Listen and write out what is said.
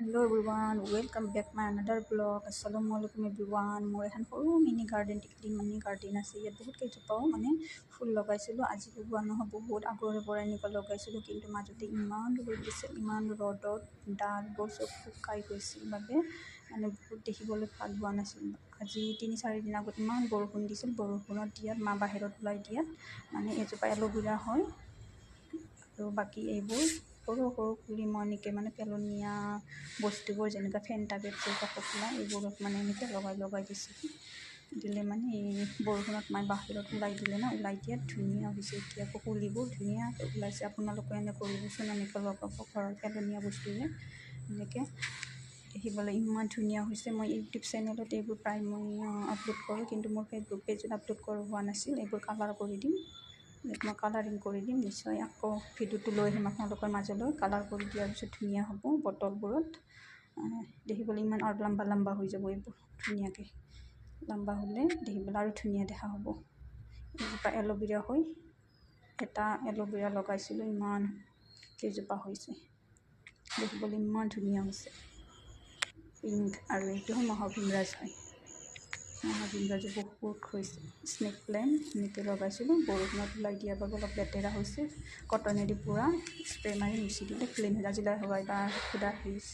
Hello everyone, welcome back my another vlog. Assalamualaikum everyone. মোৰ এখন সৰু মিনি গাৰ্ডেন মিনি গাৰ্ডেন আছে। ইয়াত বহুত কেইজোপাও ফুল লগাইছিলোঁ। আজি লগোৱা নহয়, বহুত আগৰে পৰা এনেকুৱা লগাইছিলোঁ, কিন্তু মাজতে ইমান ৰ'দ দিছিল, ইমান ৰ'দত ডালবোৰ চব শুকাই গৈছিল বাবে বহুত দেখিবলৈ ভাল হোৱা নাছিল। আজি 3-4 দিন আগত ইমান বৰষুণ দিছিল। বৰষুণত দিয়াত বাহিৰত ওলাই দিয়াত এজোপা এল'ভেৰা হয় আৰু বাকী এইবোৰ সৰু সৰু পুলি মই এনেকৈ পেলনীয়া বস্তুবোৰ যেনেকৈ ফেণ্টা পেপচি কক'কলা এইবোৰত এনেকৈ লগাই দিছিলোঁ। দিলে এই বৰষুণত বাহিৰত ওলাই দিলে ওলাই দিয়াত ধুনীয়া হৈছে। এতিয়া পুলিবোৰ ধুনীয়াকৈ ওলাইছে। আপোনালোকে কৰিবচোন, এনেকৈ লগাব ঘৰৰ পেলনীয়া বস্তুৰে। এনেকৈ দেখিবলৈ ইমান ধুনীয়া হৈছে। মই ইউটিউব চেনেলত এইবোৰ প্ৰায় মই আপলোড কৰোঁ, কিন্তু মোৰ ফেচবুক পেজত আপলোড কৰা হোৱা নাছিল। এইবোৰ কালাৰ কৰি দিম, মই কালাৰিং কৰি দিম নিশ্চয়। আকৌ ভিডিঅ'টো লৈ আহিম আপোনালোকৰ মাজলৈ। কালাৰ কৰি দিয়াৰ পিছত ধুনীয়া হ'ব। বটলবোৰত দেখিবলৈ ইমান আৰু লম্বা হৈ যাব। এইবোৰ ধুনীয়াকৈ লম্বা হ'লে দেখিবলৈ আৰু ধুনীয়া দেখা হ'ব। এজোপা এল'ভেৰা হয়, এটা এল'ভেৰা লগাইছিলোঁ, ইমান কেইজোপা হৈছে, দেখিবলৈ ইমান ধুনীয়া হৈছে। পিংক আৰু এইটো মহাবীনৰাজ হয়। মহাবীনৰাজো বহুত হৈছে। স্নেক প্লেণ্ট এনেকৈ লগাইছিলোঁ। বৰষুণত ওলাই দিয়াৰ বাবে অলপ লেতেৰা হৈছে। কটনেদি পূৰা স্প্ৰে মাৰি মুচি দিলে ক্লিন হৈ যায়। আজিলৈ হয় বা খুদা ফিজ